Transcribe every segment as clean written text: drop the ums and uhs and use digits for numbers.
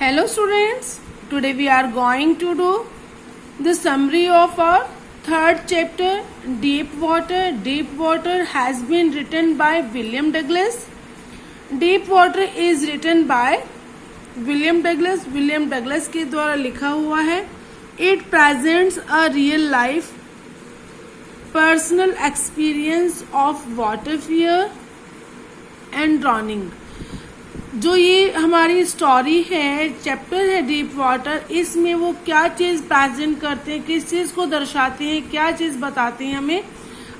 Hello students, today we are going to do the summary of our third chapter, Deep Water. Deep Water has been written by William Douglas. Deep Water is written by William Douglas. William Douglas के द्वारा लिखा हुआ है. It presents a real life personal experience of water fear and drowning. जो ये हमारी story है, chapter है डीप वाटर, इसमें वो क्या चीज प्रेजेंट करते हैं, किस चीज को दर्शाते हैं, क्या चीज बताते हैं हमें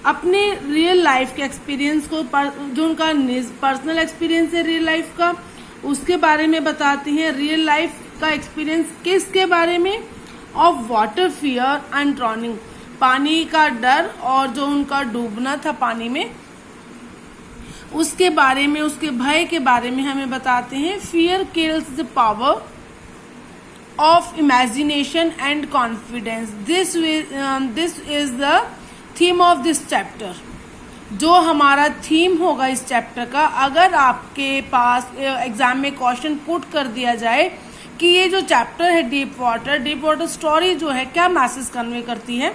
अपने रियल लाइफ के एक्सपीरियंस को, जो उनका पर्सनल एक्सपीरियंस है रियल लाइफ का, उसके बारे में बताते हैं. रियल लाइफ का एक्सपीरियंस किसके बारे में? Of water fear and drowning, पानी का डर और जो उनका डूबना था पानी में, उसके बारे में, उसके भय के बारे में हमें बताते हैं. Fear kills the power of imagination and confidence. This is the theme of this chapter. जो हमारा थीम होगा इस चैप्टर का, अगर आपके पास एग्जाम में क्वेश्चन पुट कर दिया जाए कि ये जो चैप्टर है डीप वाटर स्टोरी जो है क्या मैसेज कन्वे करती है,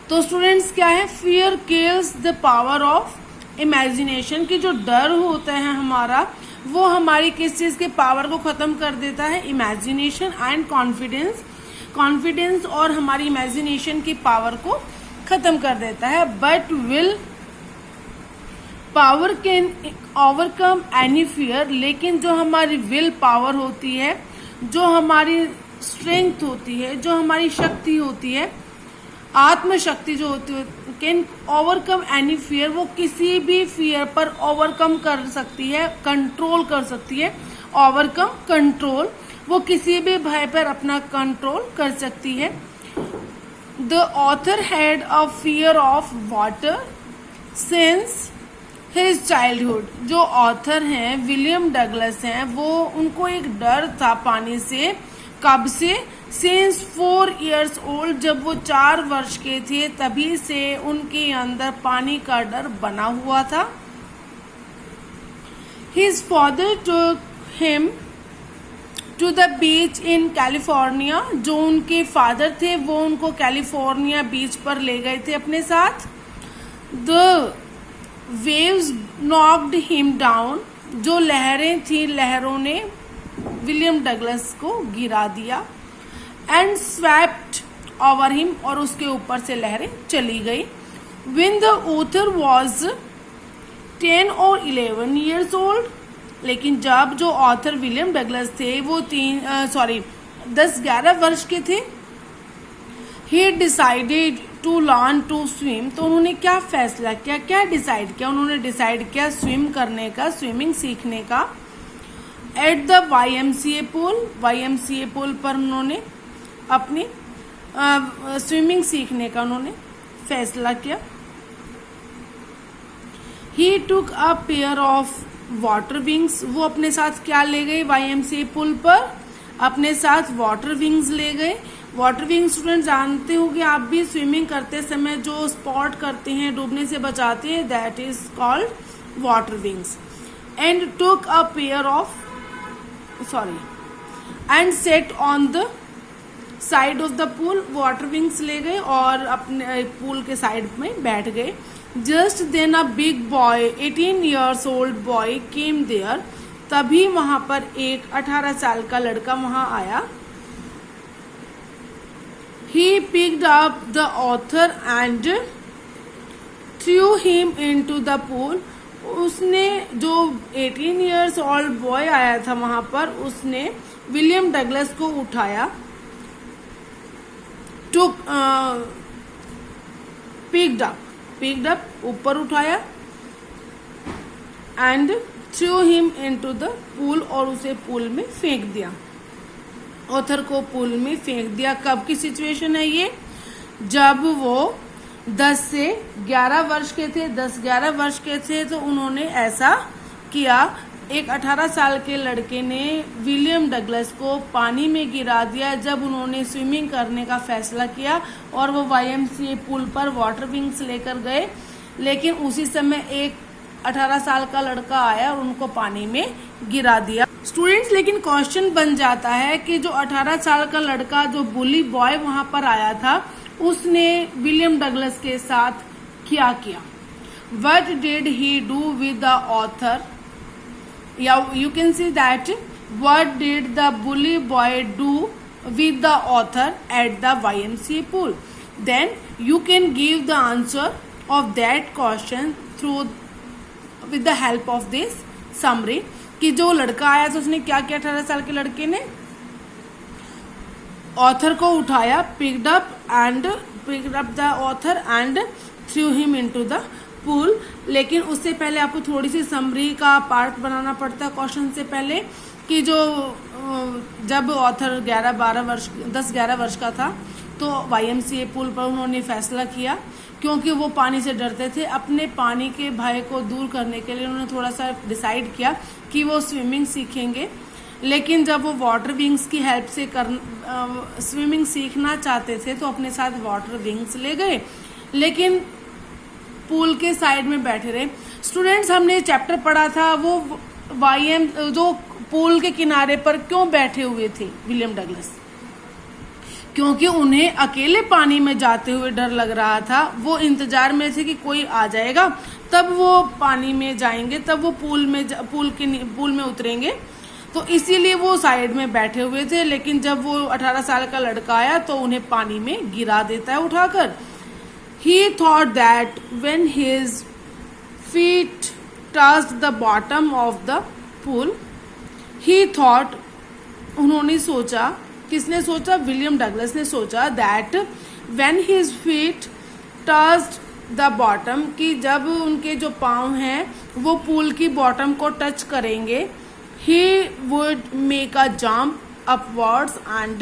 तो स्टूडेंट्स क्या है? Fear kills the power of imagination. की जो डर होता है हमारा, वो हमारी किस चीज के पावर को खत्म कर देता है? इमेजिनेशन एंड कॉन्फिडेंस और हमारी इमेजिनेशन की पावर को खत्म कर देता है. But will power can overcome any fear. लेकिन जो हमारी विल पावर होती है, जो हमारी स्ट्रेंथ होती है, जो हमारी शक्ति होती है, आत्मशक्ति जो होती है, कैन ओवरकम एनी फियर, वो किसी भी फियर पर ओवरकम कर सकती है, कंट्रोल कर सकती है. ओवरकम कंट्रोल, वो किसी भी भय पर अपना कंट्रोल कर सकती है. The author had a fear of water since his childhood. जो ऑथर हैं विलियम डगलस हैं, वो उनको एक डर था पानी से. कब से? सिंस 4 years old, जब वो 4 वर्ष के थे तभी से उनके अंदर पानी का डर बना हुआ था. His father took him to the beach in California. जो उनके फादर थे वो उनको कैलिफोर्निया बीच पर ले गए थे अपने साथ. The waves knocked him down. जो लहरें थी, लहरों ने विलियम डगलस को गिरा दिया. एंड स्वेप्ट ओवर हिम, और उसके ऊपर से लहरें चली गई. When the author was 10 or 11 years old, लेकिन जब जो ऑथर विलियम डगलस थे वो 10-11 वर्ष के थे. He decided to learn to swim. तो उन्होंने क्या फैसला किया, क्या डिसाइड किया? उन्होंने डिसाइड किया स्विम करने का, स्विमिंग सीखने का. एट द YMCA पुल पर उन्होंने अपनी स्विमिंग सीखने का उन्होंने फैसला किया. He took a pair of water wings. वो अपने साथ क्या ले गए? YMCA पुल पर अपने साथ वाटर विंग्स ले गए. वाटर विंग स्टूडेंट जानते हो कि आप भी स्विमिंग करते समय जो स्पॉट करते हैं, डूबने से बचाते हैं, that is called water wings. And took a pair of and set on the side of the pool. Water wings ले गए और अपने पूल के साइड में बैठ गए. Just then a big boy 18 years old boy came there. तभी वहां पर एक 18 साल का लड़का वहां आया. He picked up the author and threw him into the pool. उसने, जो 18 years old बॉय आया था वहां पर, उसने विलियम डगलस को उठाया. picked up ऊपर उठाया. and threw him into the pool, और उसे पूल में फेंक दिया. ऑथर को पूल में फेंक दिया. कब की सिचुएशन है ये? जब वो 10 से 11 वर्ष के थे. 10-11 वर्ष के थे तो उन्होंने ऐसा किया. एक 18 साल के लड़के ने विलियम डगलस को पानी में गिरा दिया जब उन्होंने स्विमिंग करने का फैसला किया, और वो YMCA पुल पर वाटर विंग्स लेकर गए. लेकिन उसी समय एक 18 साल का लड़का आया और उनको पानी में गिरा दिया. स्टूडेंट्स लेकिन क्वेश्चन बन जाता है कि जो 18 साल का लड़का जो बुली बॉय वहां पर आया था उसने विलियम डगलस के साथ क्या किया. What did he do with the author? Yeah, you can see that what did the bully boy do with the author at the YMCA pool? Then you can give the answer of that question through with the help of this summary. कि जो लड़का आया तो उसने क्या किया 18 साल के लड़के ने ऑथर को उठाया, picked up the author and through him into the pool. लेकिन उससे पहले आपको थोड़ी सी समरी का पार्ट बनाना पड़ता है क्वेश्चन से पहले कि जो जब ऑथर 10-11 वर्ष का था तो YMCA पूल पर उन्होंने फैसला किया, क्योंकि वो पानी से डरते थे, अपने पानी के भय को दूर करने के लिए उन्होंने थोड़ा सा डिसाइड किया कि वो स्विमिंग सीखेंगे. लेकिन जब वो वाटर विंग्स की हेल्प से स्विमिंग सीखना चाहते थे तो अपने साथ वाटर विंग्स ले गए, लेकिन पूल के साइड में बैठे रहे. स्टूडेंट्स हमने चैप्टर पढ़ा था वो जो पूल के किनारे पर क्यों बैठे हुए थे विलियम डगलस, क्योंकि उन्हें अकेले पानी में जाते हुए डर लग रहा था. वो इंतजार में थे कि कोई आ जाएगा तब वो पानी में जाएंगे, तब वो पूल में उतरेंगे, तो इसीलिए वो साइड में बैठे हुए थे. लेकिन जब वो 18 साल का लड़का आया तो उन्हें पानी में गिरा देता है उठाकर. He thought that when his feet touched the bottom of the pool, he thought, उन्होंने सोचा, किसने सोचा, विलियम डगलस ने सोचा, that when his feet touched the bottom, कि जब उनके जो पाँव हैं वो पूल की बॉटम को टच करेंगे, he would make a jump upwards and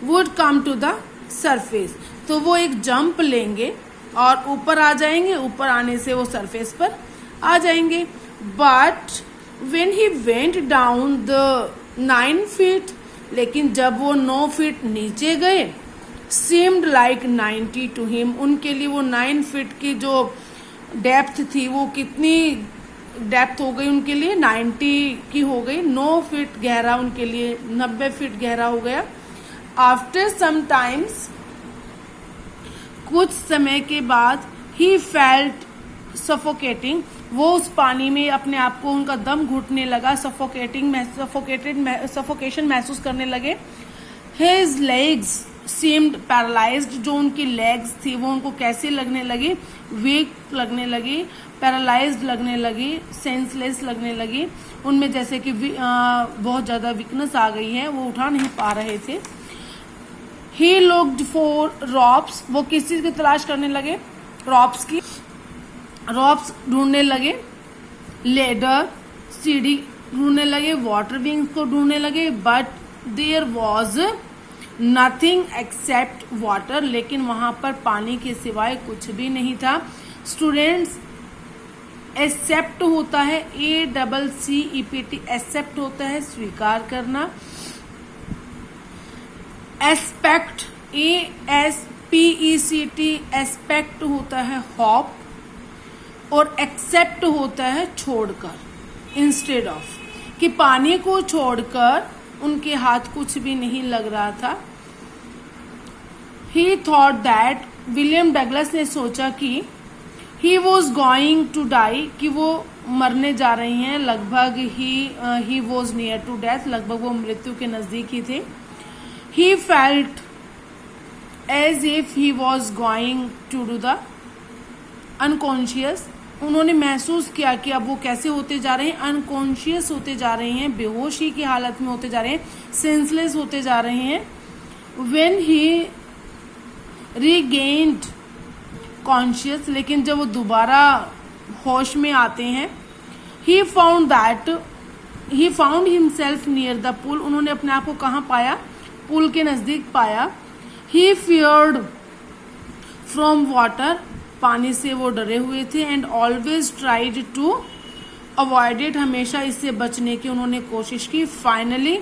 would come to the surface. तो वो एक जंप लेंगे और ऊपर आ जाएंगे, ऊपर आने से वो सरफेस पर आ जाएंगे. But when he went down the 9 feet, लेकिन जब वो 9 फीट नीचे गए, सीम्ड लाइक 90 टू हिम, उनके लिए वो 9 फीट की जो डेप्थ थी वो कितनी डेप्थ हो गई उनके लिए, 90 की हो गई. 9 फीट गहरा उनके लिए 90 फीट गहरा हो गया. आफ्टर सम टाइम्स, कुछ समय के बाद, ही फेल्ट सफोकेटिंग, वो उस पानी में अपने आप को उनका दम घुटने लगा, सफोकेशन महसूस करने लगे. हिज लेग्स सीम्ड पैरालाइज्ड, जो उनकी लेग्स थी वो उनको कैसे लगने लगी, वीक लगने लगी, पैरालाइज्ड लगने लगी, सेंसलेस लगने लगी. उनमें जैसे कि बहुत ज्यादा वीकनेस आ गई है, वो उठा नहीं पा रहे थे. He looked for ropes, वो किस चीज की तलाश करने लगे, रॉप्स ढूंढने लगे, लेडर सीढ़ी ढूंढने लगे, वाटर विंग्स को ढूंढने लगे. But there was nothing except water, लेकिन वहां पर पानी के सिवाय कुछ भी नहीं था. स्टूडेंट्स, एक्सेप्ट होता है ACCEPT, एक्सेप्ट होता है स्वीकार करना. एस्पेक्ट ASPECT, एस्पेक्ट होता है हॉप, और एक्सेप्ट होता है छोड़कर, इंस्टेड ऑफ, कि पानी को छोड़कर उनके हाथ कुछ भी नहीं लग रहा था. He thought that, William Douglas ने सोचा कि he was going to die, कि वो मरने जा रही हैं, लगभग he was near to death, लगभग वो मृत्यु के नजदीक ही थे. He felt as if he was going to do the unconscious, उन्होंने महसूस किया कि अब वो कैसे होते जा रहे हैं, अनकॉन्शियस होते जा रहे हैं, बेहोशी की हालत में होते जा रहे हैं, सेंसलेस होते जा रहे हैं. When he regained conscious, लेकिन जब वो दोबारा होश में आते हैं, he found himself near the pool, उन्होंने अपने आप को कहाँ पाया, पूल के नजदीक पाया. He feared from water, पानी से वो डरे हुए थे. And always tried to avoid it, हमेशा इससे बचने की उन्होंने कोशिश की. फाइनली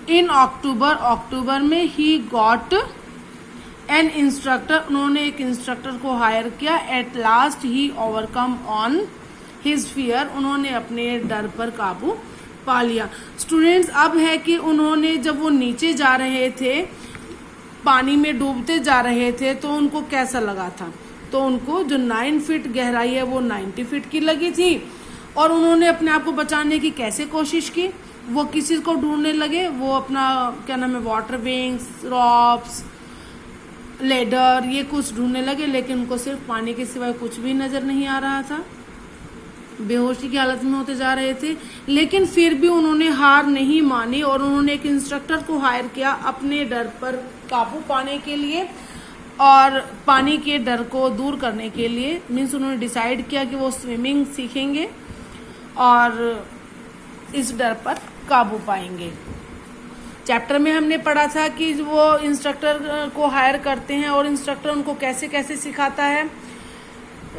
इन अक्टूबर में ही गॉट एन इंस्ट्रक्टर, उन्होंने एक इंस्ट्रक्टर को हायर किया. At last he overcome on his fear, उन्होंने अपने डर पर काबू पा लिया। स्टूडेंट्स, अब है कि उन्होंने जब वो नीचे जा रहे थे, पानी में डूबते जा रहे थे, तो उनको कैसा लगा था? तो उनको जो 9 फीट गहराई है वो 90 फीट की लगी थी। और उन्होंने अपने आप को बचाने की कैसे कोशिश की? वो किसी को ढूंढने लगे, वो अपना क्या नाम है, वाटर विंग्स, रॉप्स, लेडर, ये कुछ ढूंढने लगे, लेकिन उनको सिर्फ पानी के सिवाय कुछ भी नजर नहीं आ रहा था। बेहोशी की हालत में होते जा रहे थे, लेकिन फिर भी उन्होंने हार नहीं मानी और उन्होंने एक इंस्ट्रक्टर को हायर किया अपने डर पर काबू पाने के लिए और पानी के डर को दूर करने के लिए। मीन्स उन्होंने डिसाइड किया कि वो स्विमिंग सीखेंगे और इस डर पर काबू पाएंगे। चैप्टर में हमने पढ़ा था कि वो इंस्ट्रक्टर को हायर करते हैं और इंस्ट्रक्टर उनको कैसे कैसे सिखाता है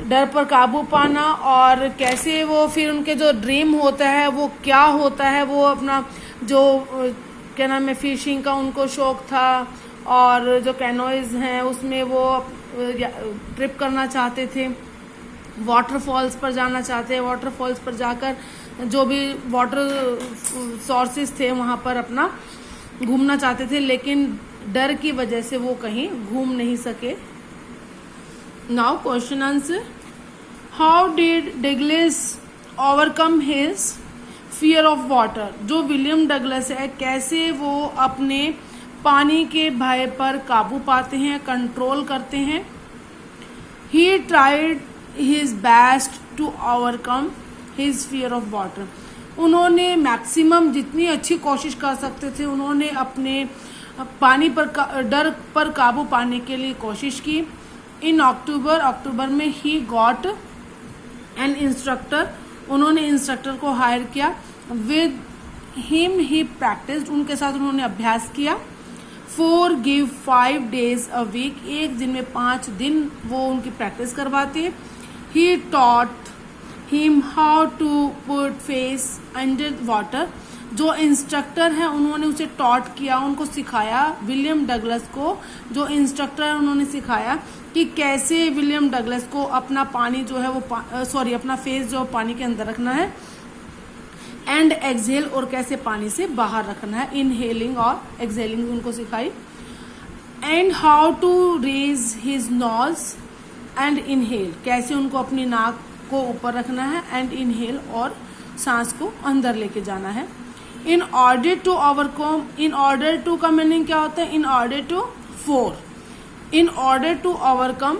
डर पर काबू पाना, और कैसे वो फिर उनके जो ड्रीम होता है वो क्या होता है। वो अपना जो क्या नाम है, फिशिंग का उनको शौक था और जो कैनोइज हैं उसमें वो ट्रिप करना चाहते थे, वाटरफॉल्स पर जाना चाहते हैं, वाटरफॉल्स पर जाकर जो भी वाटर सोर्सेज थे वहां पर अपना घूमना चाहते थे, लेकिन डर की वजह से वो कहीं घूम नहीं सके। Now question answer, how did Douglas overcome his fear of water? जो विलियम डगलस है, कैसे वो अपने पानी के भय पर काबू पाते हैं, कंट्रोल करते हैं? He tried his best to overcome his fear of water. उन्होंने मैक्सिमम जितनी अच्छी कोशिश कर सकते थे उन्होंने अपने पानी पर डर पर काबू पाने के लिए कोशिश की। इन अक्टूबर में ही गॉट एन इंस्ट्रक्टर, उन्होंने इंस्ट्रक्टर को हायर किया। विद हिम ही प्रैक्टिस्ड, उनके साथ उन्होंने अभ्यास किया। For give 5 days a week, एक दिन में 5 दिन वो उनकी प्रैक्टिस करवाते। He taught him how to put face under water, जो इंस्ट्रक्टर है उन्होंने उसे टॉट किया, उनको सिखाया। विलियम डगलस को जो इंस्ट्रक्टर है उन्होंने सिखाया कि कैसे विलियम डगलस को अपना पानी जो है वो अपना फेस जो पानी के अंदर रखना है, एंड एक्सहेल, और कैसे पानी से बाहर रखना है, इनहेलिंग और एक्सहेलिंग उनको सिखाई। And how to raise his nose and inhale, कैसे उनको अपनी नाक को ऊपर रखना है, एंड इनहेल, और सांस को अंदर लेके जाना है। In order to overcome, in order to का मीनिंग क्या होता है? In order to, for, in order to overcome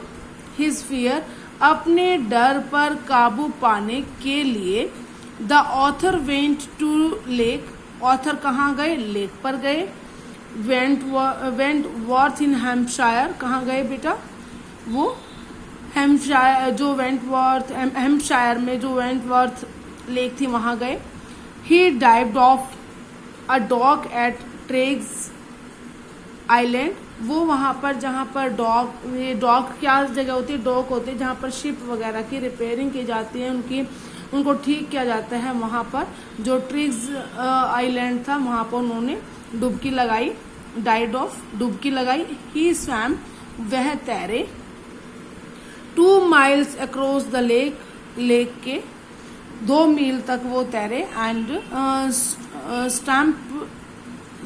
his fear, अपने डर पर काबू पाने के लिए। The author went to lake, author कहाँ गए? लेक पर गए। वेंट वॉर्थ इन हैम्पशायर, कहाँ गए बेटा? वो हैम्पशायर, जो वेंटवर्थ हैम्पशायर में जो वेंटवर्थ लेक थी वहां गए। He dived off a dock at Tregs island, वो वहां पर जहां पर डॉक क्या जगह होती है? डॉक होती है जहां पर शिप वगैरह की रिपेयरिंग की जाती है, उनको ठीक किया जाता है। वहां पर जो ट्रिग्स आइलैंड था वहां पर उन्होंने डुबकी लगाई, डाइड ऑफ, डुबकी लगाई। ही स्वैम, वह तैरे। 2 miles across the lake, lake के 2 मील तक वो तैरे। And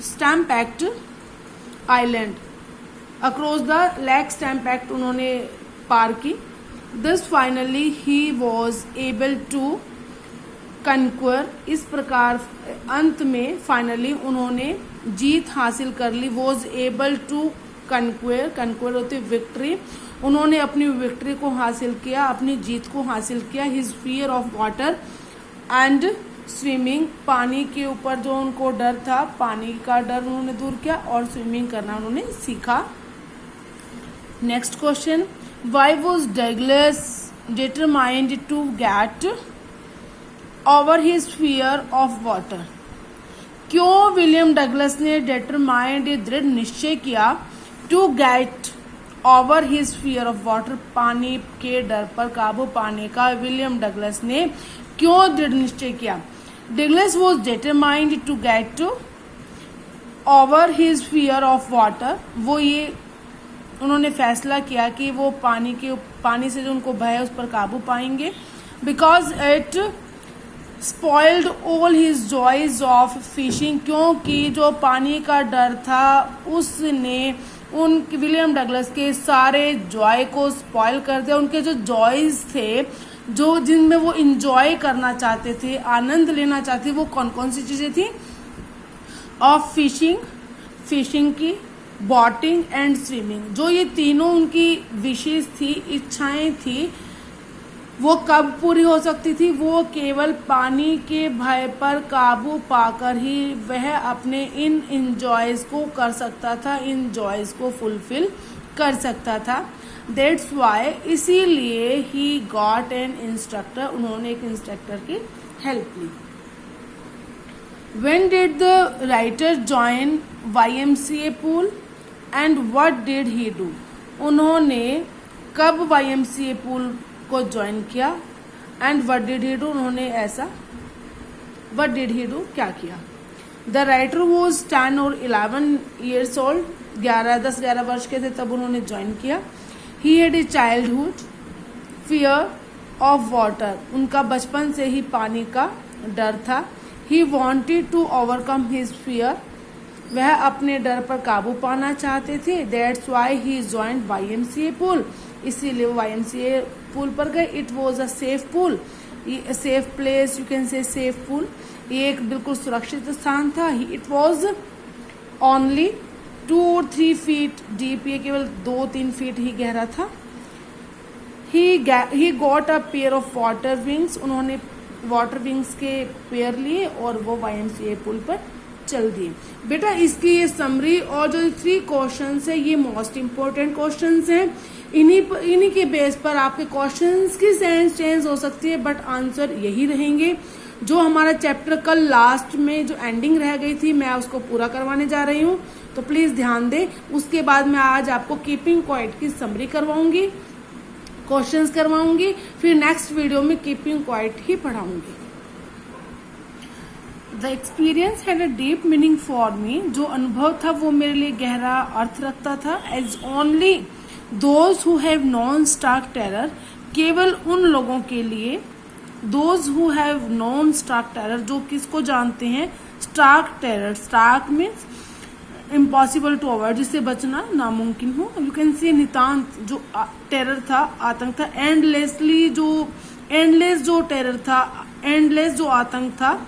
Stampact island, across the lake Stampact उन्होंने पार की। This finally he was able to conquer, इस प्रकार अंत में फाइनली उन्होंने जीत हासिल कर ली। Was able to conquer, conquer होती विक्ट्री, उन्होंने अपनी विक्ट्री को हासिल किया, अपनी जीत को हासिल किया। His fear of water and swimming, पानी के ऊपर जो उनको डर था, पानी का डर उन्होंने दूर किया और स्विमिंग करना उन्होंने सीखा। Next question, why was Douglas determined to get over his fear of water? क्यों विलियम डगलस ने डिटरमाइंड, दृढ़ निश्चय किया, to get over his fear of water, पानी के डर पर काबू पाने का विलियम डगलस ने क्यों दृढ़ निश्चय किया? Douglas was determined to get over his fear of water, वो ये उन्होंने फैसला किया कि वो पानी से जो उनको भय है उस पर काबू पाएंगे। Because it spoiled all his joys of fishing, क्योंकि जो पानी का डर था उसने उन विलियम डगलस के सारे जॉय को स्पॉइल कर दिया। उनके जो जॉयज थे, जो जिनमें वो इंजॉय करना चाहते थे, आनंद लेना चाहते थे, वो कौन कौन सी चीजें थी? ऑफ फिशिंग, फिशिंग की, बोटिंग एंड स्विमिंग। जो ये तीनों उनकी विशेष थी, इच्छाएं थी, वो कब पूरी हो सकती थी? वो केवल पानी के भय पर काबू पाकर ही वह अपने इन इंजॉयज को कर सकता था, इन जॉयज को फुलफिल कर सकता था। दैट्स वाई, इसीलिए ही गॉट एन इंस्ट्रक्टर, उन्होंने एक इंस्ट्रक्टर की हेल्प ली। When did the writer join YMCA pool and what did he do? उन्होंने कब YMCA pool को ज्वाइन किया and what did he do? उन्होंने ऐसा what did he do? क्या किया? The writer was 10 or 11 years old, 10-11 वर्ष के थे तब उन्होंने ज्वाइन किया। He had a childhood fear of water, उनका बचपन से ही पानी का डर था। He wanted to overcome his fear, वह अपने डर पर काबू पाना चाहते थे। That's why he joined YMCA pool, इसीलिए वो YMCA pool पर गए। It was a safe pool, a safe place, you can say safe pool, ये एक बिल्कुल सुरक्षित स्थान था। It was only 2 or 3 feet deep, ये केवल 2-3 फीट ही गहरा था। He got a pair of water wings, उन्होंने वाटर विंग्स के पेयर लिए और वो YMCA पुल पर चल दिए। बेटा इसकी ये समरी और जो 3 क्वेश्चंस है ये मोस्ट इम्पोर्टेंट क्वेश्चंस हैं। इन्हीं के बेस पर आपके क्वेश्चंस की सेंस चेंज हो सकती है, बट आंसर यही रहेंगे। जो हमारा चैप्टर कल लास्ट में जो एंडिंग रह गई थी, मैं उसको पूरा करवाने जा रही हूँ, तो प्लीज ध्यान दें। उसके बाद मैं आज आपको कीपिंग क्वाइट की समरी करवाऊंगी, क्वेश्चंस करवाऊंगी, फिर नेक्स्ट वीडियो में कीपिंग क्वाइट ही पढ़ाऊंगी। The experience had a deep meaning for me, जो अनुभव था वो मेरे लिए गहरा अर्थ रखता था। As only those who have known stark terror, केवल उन लोगों के लिए, those who have known stark terror, जो किसको जानते हैं? Stark terror, stark means impossible to avoid, जिससे बचना नामुमकिन हो। यू कैन सी नितांत जो टेरर था, आतंक था। एंडलेसली जो एंडलेस जो टेरर था, एंडलेस जो आतंक था।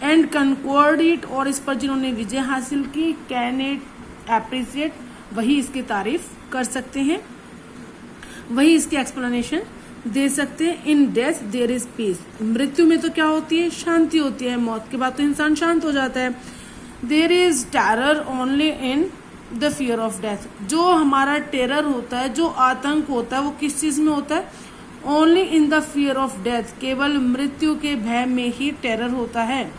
एंड कंक्वर्ड इट, और इस पर जिन्होंने विजय हासिल की। कैन इट एप्रिसिएट, वही इसकी तारीफ कर सकते हैं, वही इसकी एक्सप्लेनेशन दे सकते हैं। In death there is peace, मृत्यु में तो क्या होती है? शांति होती है। मौत के बाद तो इंसान शांत हो जाता है। There is terror only in the fear of death, जो हमारा टेरर होता है, जो आतंक होता है, वो किस चीज में होता है? Only in the fear of death, केवल मृत्यु के भय में ही टेरर होता है।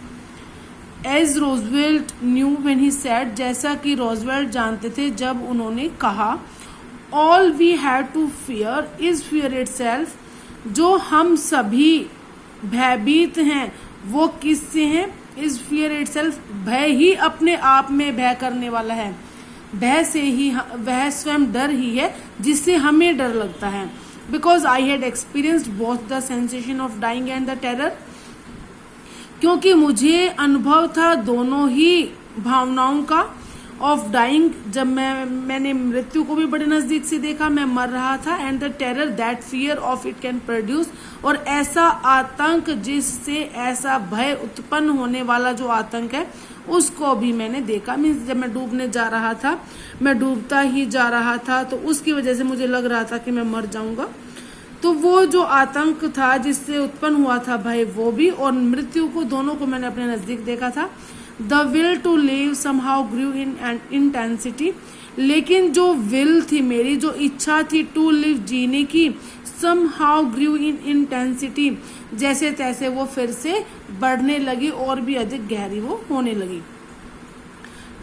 As Roosevelt knew when he said, जैसा कि रोजवेल्ट जानते थे जब उन्होंने कहा, all we have to fear is fear itself, जो हम सभी भयभीत हैं वो किससे हैं? इज फियर इटसेल्फ, भय ही अपने आप में भय करने वाला है। भय से ही, वह स्वयं डर ही है जिससे हमें डर लगता है। Because I had experienced both the sensation of dying and the terror, क्योंकि मुझे अनुभव था दोनों ही भावनाओं का। ऑफ डाइंग, जब मैंने मृत्यु को भी बड़े नजदीक से देखा, मैं मर रहा था। And the terror that fear of it can produce, और ऐसा आतंक जिससे ऐसा भय उत्पन्न होने वाला जो आतंक है उसको भी मैंने देखा। मीन्स जब मैं डूबने जा रहा था, मैं डूबता ही जा रहा था, तो उसकी वजह से मुझे लग रहा था कि मैं मर जाऊंगा। तो वो जो आतंक था जिससे उत्पन्न हुआ था भय, वो भी, और मृत्यु को, दोनों को मैंने अपने नजदीक देखा था। The will to live somehow grew in intensity, लेकिन जो विल थी मेरी, जो इच्छा थी टू लिव, जीने की, समहाउ ग्रू इन इंटेंसिटी, जैसे तैसे वो फिर से बढ़ने लगी और भी अधिक गहरी वो होने लगी।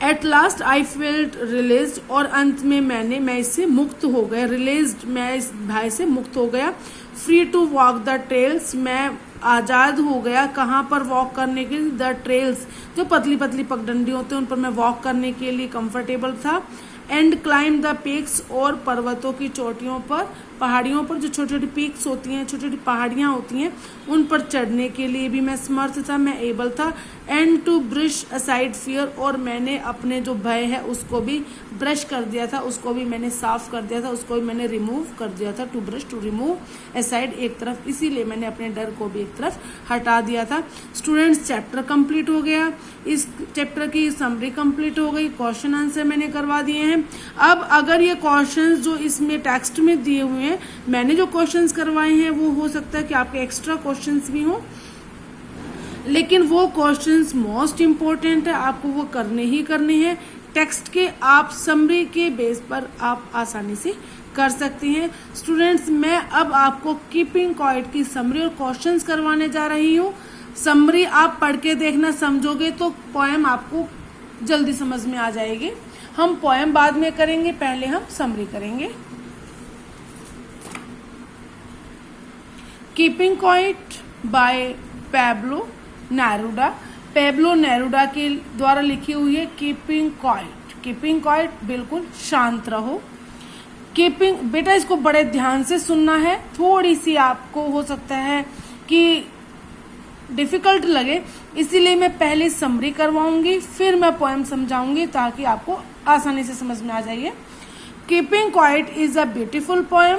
At last I felt released, और अंत में मैं इससे मुक्त हो गया। रिलीज्ड, मैं इस भय से मुक्त हो गया। Free to walk the trails, मैं आजाद हो गया। कहाँ पर वॉक करने के लिए? द ट्रेल्स, जो पतली पतली पगडंडी होते हैं उन पर मैं वॉक करने के लिए कंफर्टेबल था। एंड क्लाइम द पीक्स, और पर्वतों की चोटियों पर पहाड़ियों पर जो छोटी छोटी पीक्स होती हैं, छोटी छोटी पहाड़ियाँ होती हैं, उन पर चढ़ने के लिए भी मैं समर्थ था, मैं एबल था। And to brush aside fear, और मैंने अपने जो भय है उसको भी ब्रश कर दिया था, उसको भी मैंने साफ कर दिया था, उसको भी मैंने रिमूव कर दिया था। To brush, to remove aside, एक तरफ, इसीलिए मैंने अपने डर को भी एक तरफ हटा दिया था। स्टूडेंट्स, चैप्टर कंप्लीट हो गया, इस चैप्टर की समरी कंप्लीट हो गई, क्वेश्चन आंसर मैंने करवा दिए हैं। अब अगर ये क्वेश्चंस जो इसमें टेक्स्ट में दिए हुए हैं, मैंने जो क्वेश्चंस करवाए हैं, वो हो सकता है कि आपके एक्स्ट्रा क्वेश्चंस भी हों, लेकिन वो क्वेश्चंस मोस्ट इम्पोर्टेंट है, आपको वो करने ही करने हैं। टेक्स्ट के आप समरी के बेस पर आप आसानी से कर सकते हैं। स्टूडेंट्स, मैं अब आपको कीपिंग क्वाइट की समरी और क्वेश्चंस करवाने जा रही हूँ। समरी आप पढ़ के देखना, समझोगे तो पोएम आपको जल्दी समझ में आ जाएगी। हम पोएम बाद में करेंगे, पहले हम समरी करेंगे। Keeping quiet by Pablo Neruda. Pablo Neruda के द्वारा लिखी हुई है कीपिंग क्वाइट। कीपिंग क्वाइट, बिल्कुल शांत रहो। कीपिंग, बेटा इसको बड़े ध्यान से सुनना है, थोड़ी सी आपको हो सकता है कि डिफिकल्ट लगे, इसीलिए मैं पहले समरी करवाऊंगी, फिर मैं पोएम समझाऊंगी ताकि आपको आसानी से समझ में आ जाइए। Keeping quiet is a beautiful poem,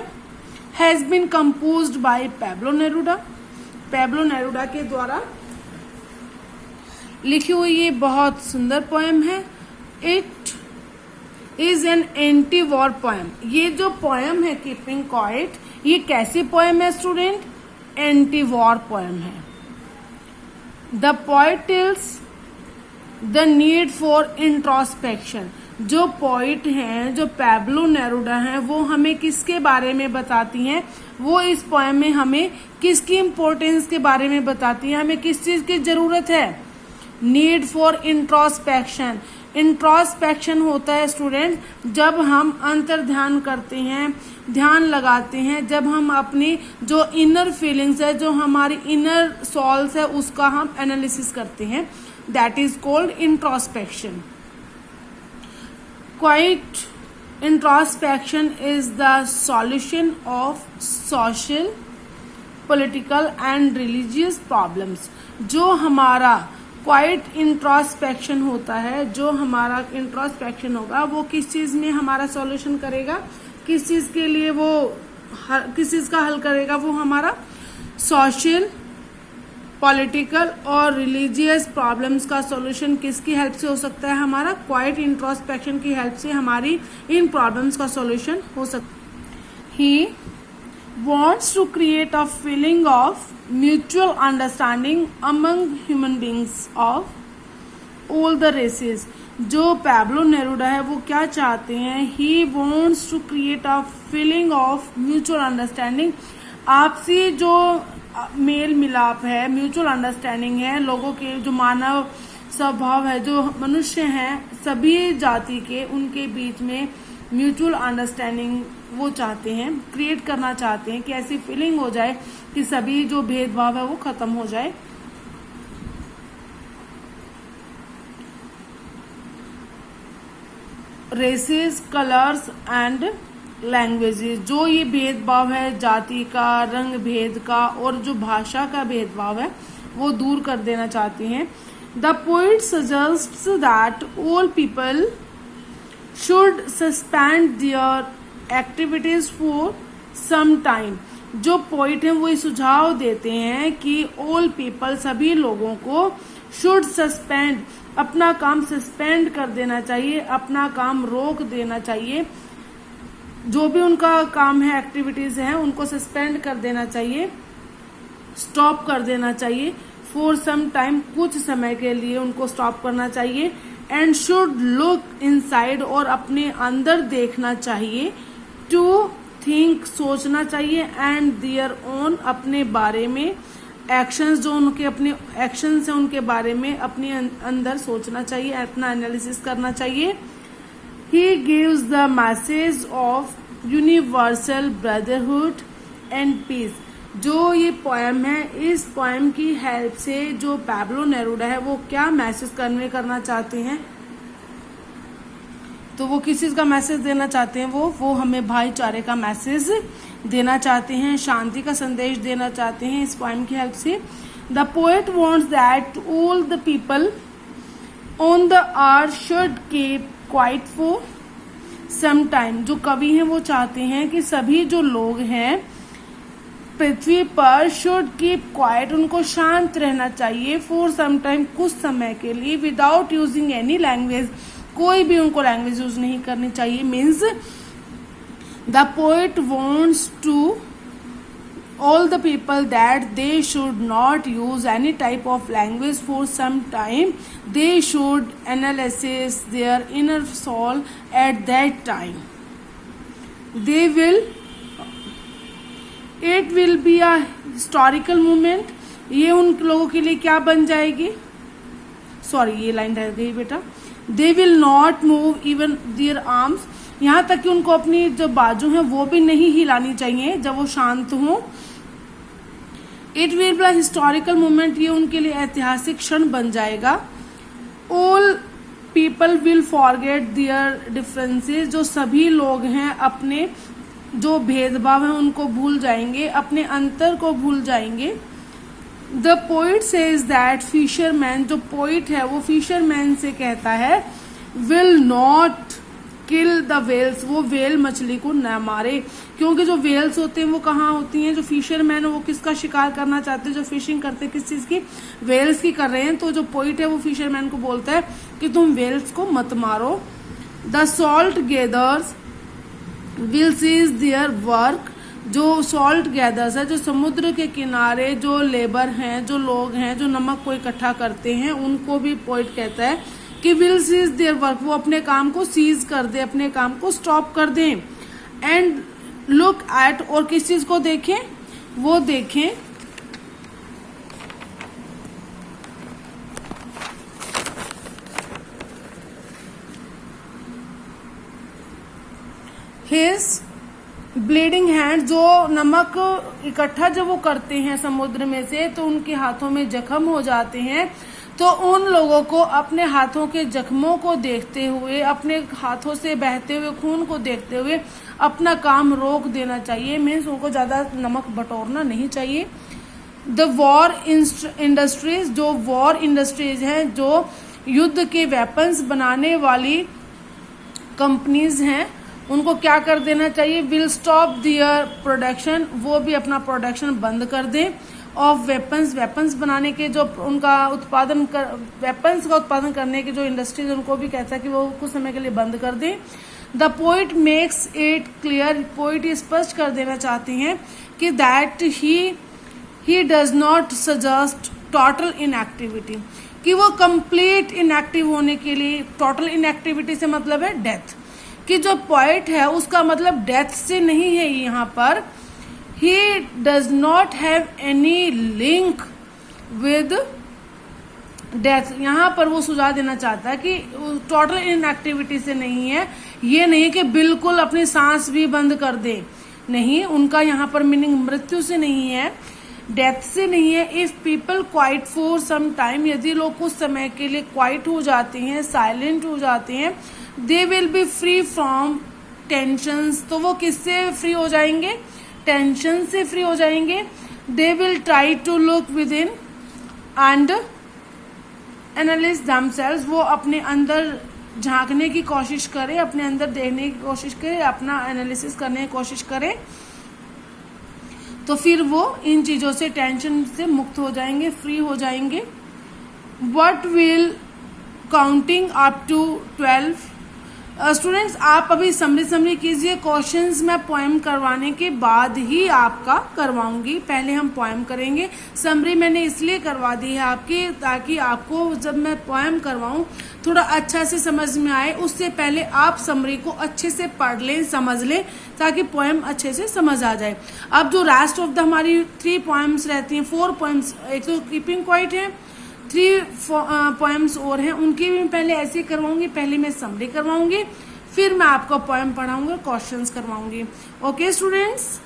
has been composed by Pablo Neruda. Pablo Neruda के द्वारा लिखी हुई ये बहुत सुंदर पोएम है। It is an anti war poem. ये जो पोएम है कीपिंग क्वाइट, ये कैसी पोएम है स्टूडेंट? एंटी वॉर पोएम है। The poet tells the need for introspection. जो पोइट हैं, जो पैब्लो नेरूडा हैं, वो हमें किसके बारे में बताती हैं? वो इस पोएम में हमें किसकी इम्पोर्टेंस के बारे में बताती हैं, हमें किस चीज की जरूरत है? Need for introspection. इंट्रोस्पेक्शन होता है स्टूडेंट जब हम अंतर ध्यान करते हैं, ध्यान लगाते हैं, जब हम अपनी जो इनर फीलिंग्स है, जो हमारी इनर सोल्स है, उसका हम एनालिसिस करते हैं, that is called introspection. Quite introspection is the solution of social, political and religious problems. जो हमारा क्वाइट इंट्रोस्पेक्शन होता है, जो हमारा इंट्रोस्पेक्शन होगा, वो किस चीज में हमारा सॉल्यूशन करेगा, किस चीज के लिए वो किस चीज का हल करेगा? वो हमारा सोशल, पॉलिटिकल और रिलीजियस प्रॉब्लम्स का सॉल्यूशन किसकी हेल्प से हो सकता है? हमारा क्वाइट इंट्रोस्पेक्शन की हेल्प से हमारी इन प्रॉब्लम्स का सॉल्यूशन हो सकता है। ही wants to create a feeling of mutual understanding among human beings of all the races। जो पैब्लो नेरूडा है वो क्या चाहते हैं? He wants to create a feeling of mutual understanding। आपसी जो मेल मिलाप है, म्यूचुअल अंडरस्टैंडिंग है, लोगों के जो मानव स्वभाव है, जो मनुष्य हैं, सभी जाति के, उनके बीच में म्यूचुअल अंडरस्टैंडिंग वो चाहते हैं, क्रिएट करना चाहते हैं कि ऐसी फीलिंग हो जाए कि सभी जो भेदभाव है वो खत्म हो जाए। Races, colours and languages. जो ये भेदभाव है जाति का, रंग भेद का और जो भाषा का भेदभाव है वो दूर कर देना चाहते हैं। The poet suggests that all people should suspend their activities for some time. जो पोइट हैं वो ये सुझाव देते हैं कि ऑल पीपल, सभी लोगों को, शुड सस्पेंड, अपना काम सस्पेंड कर देना चाहिए, अपना काम रोक देना चाहिए, जो भी उनका काम है, एक्टिविटीज हैं, उनको सस्पेंड कर देना चाहिए, स्टॉप कर देना चाहिए। फॉर सम टाइम, कुछ समय के लिए उनको स्टॉप करना चाहिए। एंड शुड लुक इनसाइड, और अपने अंदर देखना चाहिए। टू थिंक, सोचना चाहिए। एंड देयर ओन, अपने बारे में, एक्शंस, जो उनके अपने एक्शंस हैं उनके बारे में अपने अंदर सोचना चाहिए, अपना एनालिसिस करना चाहिए। He gives the message of universal brotherhood and peace। जो ये पोएम है, इस पोएम की हेल्प से जो पैब्लो नेरूडा है वो क्या मैसेज कन्वे करना चाहते हैं तो वो किस चीज का मैसेज देना चाहते हैं, वो हमें भाईचारे का मैसेज देना चाहते हैं, शांति का संदेश देना चाहते हैं इस पोएम की हेल्प से। The poet wants that all the people on the earth should keep quiet for some time. जो कवि हैं वो चाहते हैं कि सभी जो लोग हैं पृथ्वी पर शुड कीप क्वाइट, उनको शांत रहना चाहिए, फॉर सम टाइम, कुछ समय के लिए, विदाउट यूजिंग एनी लैंग्वेज, कोई भी उनको लैंग्वेज यूज नहीं करनी चाहिए। Means the poet wants to all the people that they should not use any type of language for some time. They should analyze their inner soul at that time. It will be a historical moment. ये उन लोगों के लिए क्या बन जाएगी, sorry ये line रह गई बेटा। They will not move even their arms. यहाँ तक कि उनको अपनी जो बाजू हैं वो भी नहीं हिलानी चाहिए जब वो शांत हों। It will be historical moment, ये उनके लिए ऐतिहासिक क्षण बन जाएगा। All people will forget their differences, जो सभी लोग हैं अपने जो भेदभाव है उनको भूल जाएंगे, अपने अंतर को भूल जाएंगे। The poet says that fisherman, जो पोइट है वो फिशरमैन से कहता है, will not kill the whales, वो वेल मछली को न मारे, क्योंकि जो वेल्स होते हैं वो कहाँ होती हैं, जो फिशरमैन है वो किसका शिकार करना चाहते हैं, जो फिशिंग करते हैं किस चीज की, वेल्स की कर रहे हैं। तो जो पोइट है वो फिशरमैन को बोलता है कि तुम वेल्स को मत मारो। The salt gathers will cease their work, जो सॉल्ट गैदर्स है, जो समुद्र के किनारे जो लेबर हैं, जो लोग हैं जो नमक को इकट्ठा करते हैं, उनको भी पोइट कहता है कि विल सीज देयर वर्क, वो अपने काम को सीज कर दे, अपने काम को स्टॉप कर दें। एंड लुक एट, और किस चीज को देखें, वो देखें हिज ब्लीडिंग हैंड, जो नमक इकट्ठा जब वो करते हैं समुद्र में से तो उनके हाथों में जख्म हो जाते हैं। तो उन लोगों को अपने हाथों के जख्मों को देखते हुए, अपने हाथों से बहते हुए खून को देखते हुए अपना काम रोक देना चाहिए। मीन्स उनको ज्यादा नमक बटोरना नहीं चाहिए। द वॉर इंडस्ट्रीज, जो वॉर इंडस्ट्रीज हैं, जो युद्ध के वेपन्स बनाने वाली कंपनीज हैं, उनको क्या कर देना चाहिए, विल स्टॉप दियर प्रोडक्शन, वो भी अपना प्रोडक्शन बंद कर दें। ऑफ वेपन्स, वेपन्स बनाने के जो उनका उत्पादन कर, वेपन्स का उत्पादन करने की जो इंडस्ट्रीज, उनको भी कहता है कि वो कुछ समय के लिए बंद कर दें। The poet makes it clear, poet स्पष्ट कर देना चाहते हैं कि that he does not suggest total inactivity, कि वो कंप्लीट इनएक्टिव होने के लिए, टोटल इनएक्टिविटी से मतलब है डेथ, कि जो पोइट है उसका मतलब डेथ से नहीं है यहाँ पर। He does not have any link with death, यहाँ पर वो सुझाव देना चाहता है कि टोटल इनएक्टिविटी से नहीं है, ये नहीं कि बिल्कुल अपनी सांस भी बंद कर दे, नहीं, उनका यहाँ पर मीनिंग मृत्यु से नहीं है, डेथ से नहीं है। If people quiet for some time, यदि लोग कुछ समय के लिए क्वाइट हो जाते हैं, साइलेंट हो जाते हैं, they will be free from tensions, तो वो किससे फ्री हो जाएंगे, टेंशन से फ्री हो जाएंगे। They will try to look within and analyse themselves, वो अपने अंदर झांकने की कोशिश करें, अपने अंदर देखने की कोशिश करें, अपना एनालिसिस करने की कोशिश करें, तो फिर वो इन चीजों से, टेंशन से मुक्त हो जाएंगे, फ्री हो जाएंगे। What will counting up to 12, students आप अभी समरी कीजिए। क्वेश्चंस मैं पोएम करवाने के बाद ही आपका करवाऊंगी, पहले हम पोएम करेंगे। समरी मैंने इसलिए करवा दी है आपकी, ताकि आपको जब मैं पोएम करवाऊं थोड़ा अच्छा से समझ में आए। उससे पहले आप समरी को अच्छे से पढ़ लें, समझ लें, ताकि पोएम अच्छे से समझ आ जाए। अब जो रेस्ट ऑफ द हमारी 3 पोएम्स रहती हैं, 4 पोएम्स, एक तो कीपिंग क्वाइट है, 3 पोएम्स और हैं, उनकी भी पहले ऐसे करवाऊंगी। पहले मैं समरी करवाऊंगी, फिर मैं आपको पोएम पढ़ाऊंगी, क्वेश्चंस करवाऊंगी। Okay students.